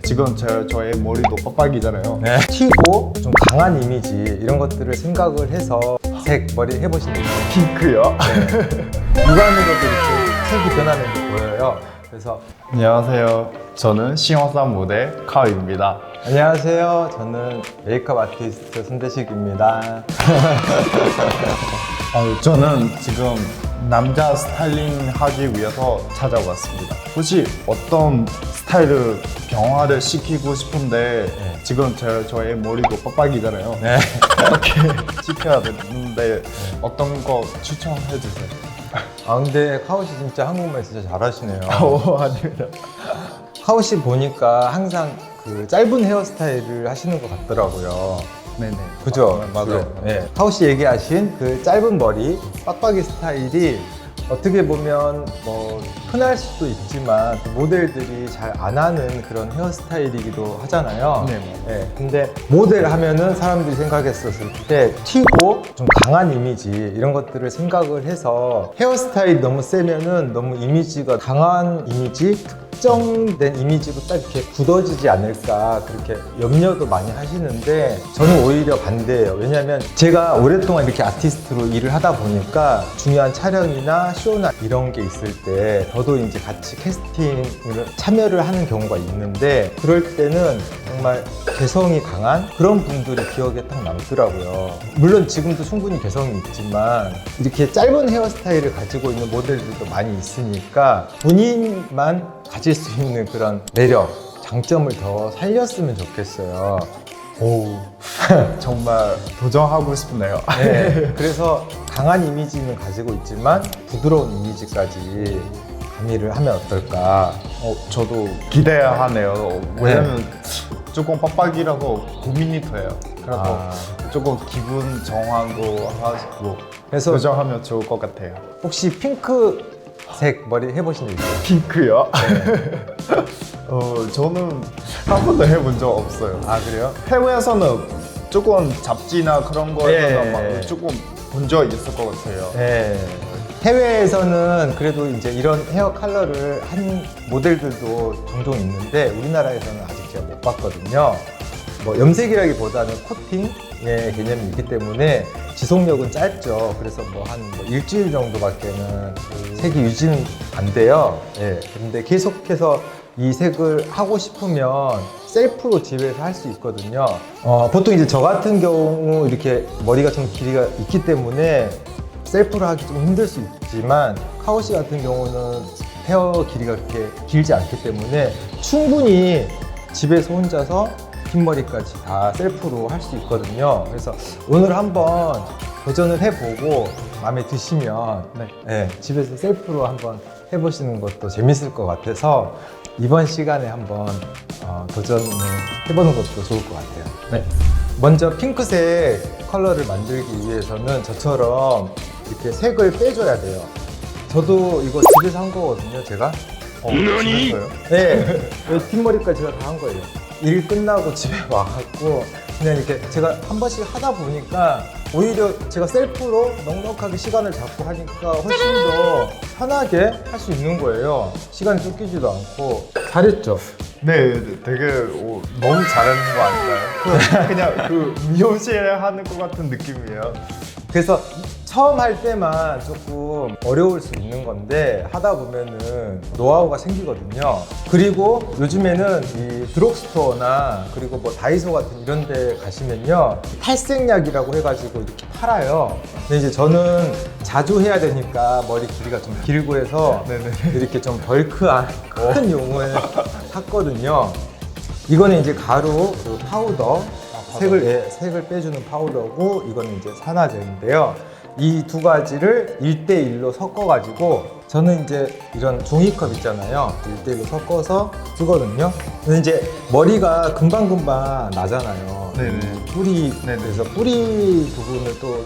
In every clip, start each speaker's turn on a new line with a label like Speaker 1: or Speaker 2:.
Speaker 1: 지금 저의 머리도 빡빡이잖아요.
Speaker 2: 네. 튀고 좀 강한 이미지 이런 것들을 생각을 해서 색 머리 해보시는 거예요.
Speaker 1: 핑크요?
Speaker 2: 육안으로도 이렇게 색이 변하는 게 보여요. 그래서
Speaker 1: 안녕하세요. 저는 싱어산 모델 카우입니다.
Speaker 2: 안녕하세요. 저는 메이크업 아티스트 손대식입니다.
Speaker 1: 저는 지금 남자 스타일링 하기 위해서 찾아왔습니다. 혹시 어떤 스타일을 변화를 시키고 싶은데 지금 저의 머리도 빡빡이잖아요.
Speaker 2: 네.
Speaker 1: 어떻게 시켜야 되는데 어떤 거 추천해 주세요.
Speaker 2: 아 근데 카오 씨 진짜 한국말 진짜 잘하시네요.
Speaker 1: 아닙니다.
Speaker 2: 카오 씨 보니까 항상 그 짧은 헤어스타일을 하시는 것 같더라고요.
Speaker 1: 네네.
Speaker 2: 그죠? 맞아요. 네. 카오 씨 얘기하신 그 짧은 머리, 빡빡이 스타일이 어떻게 보면 뭐 흔할 수도 있지만 또 모델들이 잘 안 하는 그런 헤어스타일이기도 하잖아요.
Speaker 1: 네,
Speaker 2: 네. 근데 모델 하면은 사람들이 생각했었을 때 튀고 좀 강한 이미지 이런 것들을 생각을 해서 헤어스타일이 너무 세면은 너무 이미지가 강한 이미지, 특정된 이미지로 딱 이렇게 굳어지지 않을까 그렇게 염려도 많이 하시는데 저는 오히려 반대예요. 왜냐하면 제가 오랫동안 이렇게 아티스트로 일을 하다 보니까 중요한 촬영이나 쇼나 이런 게 있을 때 저도 이제 같이 캐스팅을 참여를 하는 경우가 있는데 그럴 때는 정말 개성이 강한 그런 분들의 기억에 딱 남더라고요. 물론 지금도 충분히 개성이 있지만 이렇게 짧은 헤어스타일을 가지고 있는 모델들도 많이 있으니까 본인만 가질 수 있는 그런 매력, 장점을 더 살렸으면 좋겠어요.
Speaker 1: 오, 정말 도전하고 싶네요.
Speaker 2: 네, 그래서 강한 이미지는 가지고 있지만 부드러운 이미지까지 가미를 하면 어떨까.
Speaker 1: 저도 기대하네요. 왜냐면 조금 빡빡이라서 고민이 돼요. 그래서
Speaker 2: 아.
Speaker 1: 조금 기분 정하고 하고
Speaker 2: 그래서
Speaker 1: 도전하면 좋을 것 같아요.
Speaker 2: 혹시 핑크색 머리 해보신 적 있어요?
Speaker 1: 핑크요? 저는 한 번도 해본 적 없어요.
Speaker 2: 아 그래요?
Speaker 1: 해외에서는 조금 잡지나 그런 거에서
Speaker 2: 예.
Speaker 1: 막 조금 본 적 있을 것 같아요.
Speaker 2: 네. 해외에서는 그래도 이제 이런 헤어 컬러를 한 모델들도 종종 있는데 우리나라에서는 아직 제가 못 봤거든요. 뭐 염색이라기보다는 코팅의 개념이 있기 때문에 지속력은 짧죠. 그래서 뭐 한 일주일 정도밖에는 색이 유지는 안 돼요. 예. 근데 계속해서 이 색을 하고 싶으면 셀프로 집에서 할 수 있거든요. 보통 이제 저 같은 경우 이렇게 머리가 좀 길이가 있기 때문에 셀프로 하기 좀 힘들 수 있지만 카오 씨 같은 경우는 헤어 길이가 그렇게 길지 않기 때문에 충분히 집에서 혼자서 긴 머리까지 다 셀프로 할 수 있거든요. 그래서 오늘 한번 도전을 해보고 마음에 드시면 네, 집에서 셀프로 한번 해보시는 것도 재밌을 것 같아서 이번 시간에 한번 도전을 해보는 것도 좋을 것 같아요.
Speaker 1: 네.
Speaker 2: 먼저 핑크색 컬러를 만들기 위해서는 저처럼 이렇게 색을 빼줘야 돼요. 저도 이거 집에서 한 거거든요, 제가.
Speaker 1: 진짜요?
Speaker 2: 네, 뒷머리까지 제가 다 한 거예요. 일 끝나고 집에 와갖고 그냥 이렇게 제가 한 번씩 하다 보니까 오히려 제가 셀프로 넉넉하게 시간을 잡고 하니까 훨씬 더 편하게 할 수 있는 거예요. 시간이 쫓기지도 않고. 잘했죠?
Speaker 1: 네, 되게 너무 잘하는 거 아닌가요? 그냥 그 미용실 하는 것 같은 느낌이에요.
Speaker 2: 그래서 처음 할 때만 조금 어려울 수 있는 건데 하다 보면은 노하우가 생기거든요. 그리고 요즘에는 이 드럭스토어나 그리고 뭐 다이소 같은 이런 데 가시면요 탈색약이라고 해가지고 이렇게 팔아요. 근데 이제 저는 자주 해야 되니까 머리 길이가 좀 길고 해서 이렇게 좀 벌크한 큰 용을 샀거든요. 이거는 이제 가루, 그 파우더, 색을 빼주는 파우더고 이거는 이제 산화제인데요. 이 두 가지를 1대1로 섞어가지고 저는 이제 이런 종이컵 있잖아요. 1대1로 섞어서 쓰거든요. 근데 이제 머리가 금방금방 나잖아요.
Speaker 1: 네네.
Speaker 2: 뿌리, 그래서 뿌리 부분을 또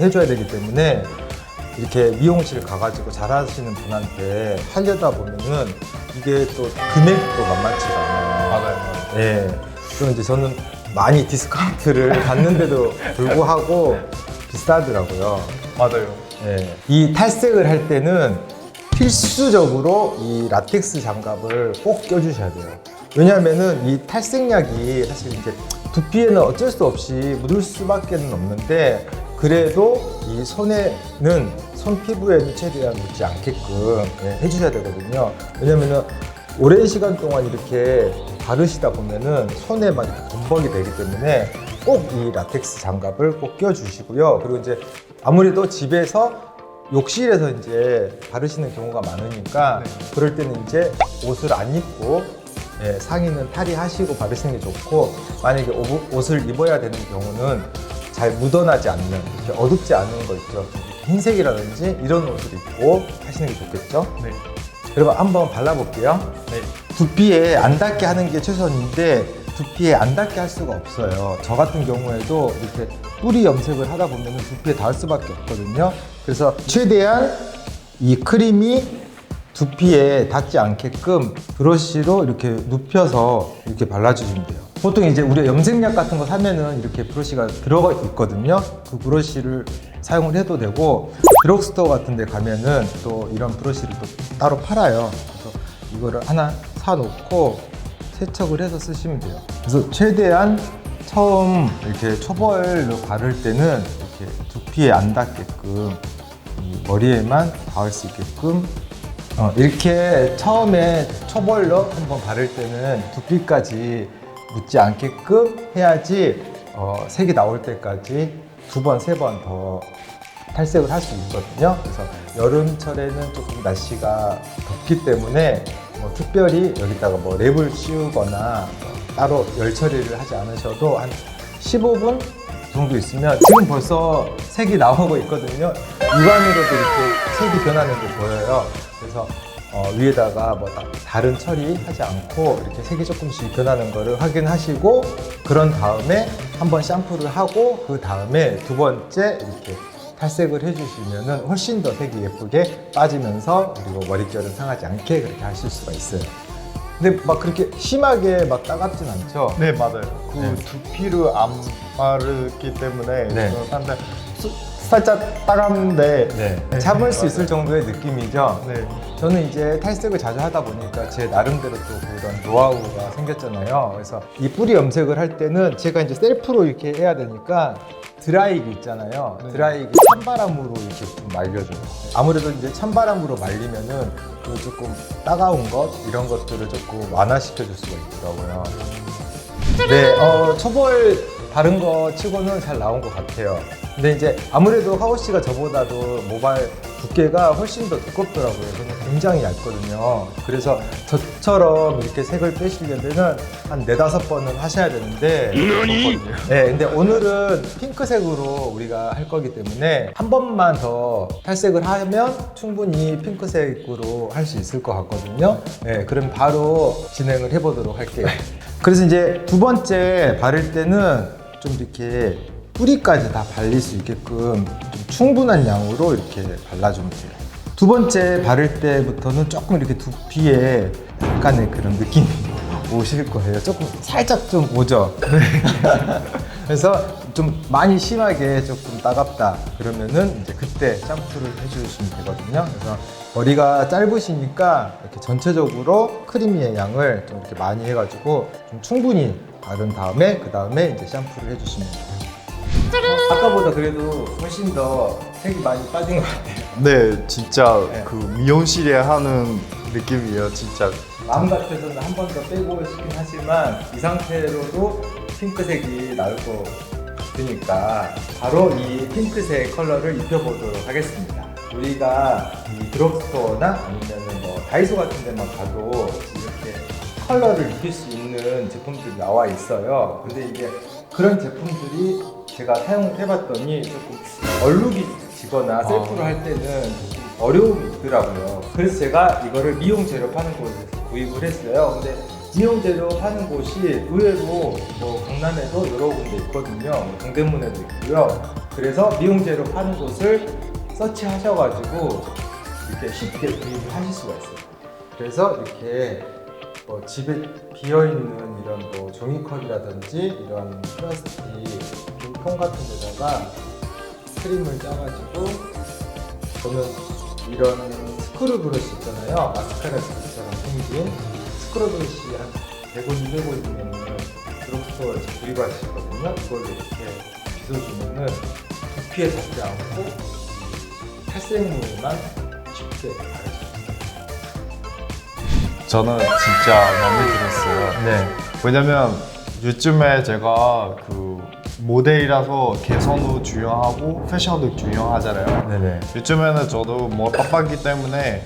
Speaker 2: 해줘야 되기 때문에 이렇게 미용실 가가지고 잘하시는 분한테 하려다 보면은 이게 또 금액도 만만치가 않아요.
Speaker 1: 맞아요.
Speaker 2: 예. 그럼 이제 저는 많이 디스카운트를 받는데도 불구하고 비싸더라고요.
Speaker 1: 맞아요.
Speaker 2: 예. 이 탈색을 할 때는 필수적으로 이 라텍스 장갑을 꼭 껴주셔야 돼요. 왜냐하면은 이 탈색약이 사실 이제 두피에는 어쩔 수 없이 묻을 수밖에 없는데 그래도 이 손에는 손 피부에는 최대한 묻지 않게끔 해주셔야 되거든요. 왜냐면은 오랜 시간 동안 이렇게 바르시다 보면은 손에 막 이렇게 범벅이 되기 때문에 꼭 이 라텍스 장갑을 꼭 껴주시고요. 그리고 이제 아무래도 집에서 욕실에서 이제 바르시는 경우가 많으니까 그럴 때는 이제 옷을 안 입고 상의는 탈의하시고 바르시는 게 좋고, 만약에 옷을 입어야 되는 경우는 잘 묻어나지 않는, 이렇게 어둡지 않은 거 있죠. 흰색이라든지 이런 옷을 입고 하시는 게 좋겠죠.
Speaker 1: 네.
Speaker 2: 여러분 한번 발라볼게요.
Speaker 1: 네.
Speaker 2: 두피에 안 닿게 하는 게 최선인데 두피에 안 닿게 할 수가 없어요. 저 같은 경우에도 이렇게 뿌리 염색을 하다 보면 두피에 닿을 수밖에 없거든요. 그래서 최대한 이 크림이 두피에 닿지 않게끔 브러쉬로 이렇게 눕혀서 이렇게 발라주시면 돼요. 보통 이제 우리가 염색약 같은 거 사면은 이렇게 브러쉬가 들어가 있거든요. 그 브러쉬를 사용을 해도 되고, 드럭스토어 같은 데 가면은 또 이런 브러쉬를 또 따로 팔아요. 그래서 이거를 하나 사놓고 세척을 해서 쓰시면 돼요. 그래서 최대한 처음 이렇게 초벌로 바를 때는 이렇게 두피에 안 닿게끔 이 머리에만 닿을 수 있게끔 이렇게 처음에 초벌로 한번 바를 때는 두피까지 묻지 않게끔 해야지 색이 나올 때까지 2번, 3번 더 탈색을 할 수 있거든요. 그래서 여름철에는 조금 날씨가 덥기 때문에 뭐 특별히 여기다가 뭐 랩을 씌우거나 따로 열 처리를 하지 않으셔도 한 15분 정도 있으면 지금 벌써 색이 나오고 있거든요. 육안으로도 이렇게 색이 변하는 게 보여요. 그래서 위에다가 뭐 다른 처리하지 않고 이렇게 색이 조금씩 변하는 거를 확인하시고, 그런 다음에 한번 샴푸를 하고 그 다음에 2번째 이렇게 탈색을 해주시면은 훨씬 더 색이 예쁘게 빠지면서, 그리고 머릿결은 상하지 않게 그렇게 하실 수가 있어요. 근데 막 그렇게 심하게 막 따갑진 않죠?
Speaker 1: 네, 맞아요. 그
Speaker 2: 네.
Speaker 1: 두피를 안 바르기 때문에
Speaker 2: 네.
Speaker 1: 사람들 살짝 따가운데
Speaker 2: 네. 참을 수
Speaker 1: 맞아요.
Speaker 2: 있을 정도의 느낌이죠?
Speaker 1: 네.
Speaker 2: 저는 이제 탈색을 자주 하다 보니까 제 나름대로 또 그런 노하우가 생겼잖아요. 그래서 이 뿌리 염색을 할 때는 제가 이제 셀프로 이렇게 해야 되니까 드라이기 있잖아요.
Speaker 1: 네.
Speaker 2: 드라이기 찬바람으로 이렇게 좀 말려줘요. 아무래도 이제 찬바람으로 말리면은 그 조금 따가운 것 이런 것들을 조금 완화시켜 줄 수가 있더라고요. 네, 초벌 바른 거 치고는 잘 나온 것 같아요. 근데 이제 아무래도 하오 씨가 저보다도 모발 두께가 훨씬 더 두껍더라고요. 저는 굉장히 얇거든요. 그래서 저처럼 이렇게 색을 빼시려면은 한 4-5번은 하셔야 되는데. 네, 근데 오늘은 핑크색으로 우리가 할 거기 때문에 한 번만 더 탈색을 하면 충분히 핑크색으로 할 수 있을 것 같거든요. 네, 그럼 바로 진행을 해보도록 할게요. 그래서 이제 2번째 바를 때는 좀 이렇게 뿌리까지 다 발릴 수 있게끔 좀 충분한 양으로 이렇게 발라주면 돼요. 2번째 바를 때부터는 조금 이렇게 두피에 약간의 그런 느낌이 오실 거예요. 조금 살짝 좀 오죠. 그래서 좀 많이 심하게 조금 따갑다 그러면은 이제 그때 샴푸를 해주시면 되거든요. 그래서 머리가 짧으시니까 이렇게 전체적으로 크리미의 양을 좀 이렇게 많이 해가지고 좀 충분히 바른 다음에 그 다음에 이제 샴푸를 해주시면 돼요. 아까보다 그래도 훨씬 더 색이 많이 빠진 것 같아요.
Speaker 1: 네, 진짜
Speaker 2: 네.
Speaker 1: 그 미용실에 하는 느낌이에요, 진짜.
Speaker 2: 마음 같아서는 한 번 더 빼고 싶긴 하지만 이 상태로도 핑크색이 나올 것 같으니까 바로 이 핑크색 컬러를 입혀보도록 하겠습니다. 우리가 이 드럭스토어나 아니면 뭐 다이소 같은 데만 가도 이렇게 컬러를 입힐 수 있는 제품들이 나와 있어요. 근데 이게 그런 제품들이 제가 사용을 해봤더니 조금 얼룩이 지거나 셀프로 할 때는 조금 어려움이 있더라고요. 그래서 제가 이거를 미용 재료 파는 곳에서 구입을 했어요. 근데 미용 재료 파는 곳이 의외로 뭐 강남에도 여러 군데 있거든요. 뭐 동대문에도 있고요. 그래서 미용 재료 파는 곳을 서치하셔가지고 이렇게 쉽게 구입을 하실 수가 있어요. 그래서 이렇게 뭐 집에 비어있는 이런 뭐 종이컵이라든지 이런 플라스틱 통 같은 데다가 크림을 짜가지고 저는 이런 스크루 브러쉬 있잖아요. 마스카라 브러쉬처럼 생긴 스크루 브러쉬 한 100원, 200원이면 드럭스토어에서 구입하시거든요. 그걸 이렇게 빗어주면은 두피에 닿지 않고 탈색물만 쉽게 바르죠.
Speaker 1: 저는 진짜 마음에 들었어요.
Speaker 2: 네.
Speaker 1: 왜냐면 요즘에 제가 그 모델이라서 개성도 중요하고 패션도 중요하잖아요.
Speaker 2: 네네.
Speaker 1: 요즘에는 저도 뭐 빡빡이기 때문에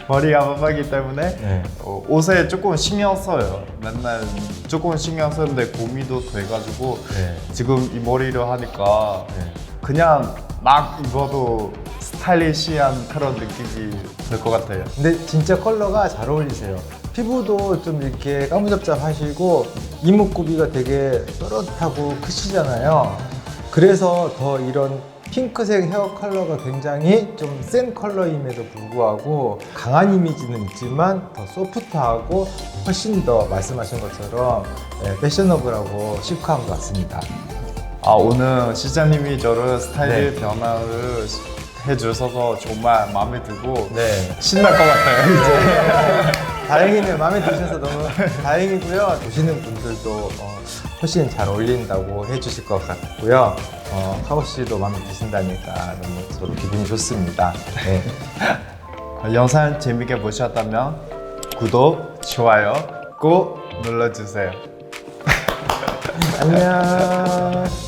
Speaker 1: 머리가 빡빡이기 때문에
Speaker 2: 네.
Speaker 1: 옷에 조금 신경 써요. 맨날 조금 신경 쓰는데 고민도 돼가지고
Speaker 2: 네.
Speaker 1: 지금 이 머리를 하니까
Speaker 2: 네.
Speaker 1: 그냥 막 입어도 스타일리시한 그런 느낌이 들 것 같아요.
Speaker 2: 근데 진짜 컬러가 잘 어울리세요. 피부도 좀 이렇게 까무잡잡하시고 이목구비가 되게 또렷하고 크시잖아요. 그래서 더 이런 핑크색 헤어 컬러가 굉장히 좀 센 컬러임에도 불구하고 강한 이미지는 있지만 더 소프트하고 훨씬 더 말씀하신 것처럼 패셔너블하고 시크한 것 같습니다.
Speaker 1: 아, 오늘 시장님이 저를 스타일
Speaker 2: 네.
Speaker 1: 변화를 해주셔서 정말 마음에 들고
Speaker 2: 네.
Speaker 1: 신날 것 같아요. 이제.
Speaker 2: 다행이네요. 마음에 드셔서 너무 다행이고요. 보시는 분들도 훨씬 잘 어울린다고 해주실 것 같고요. 카오 씨도 마음에 드신다니까 너무 저도 기분이 좋습니다. 네.
Speaker 1: 영상 재밌게 보셨다면 구독, 좋아요 꼭 눌러주세요.
Speaker 2: 안녕.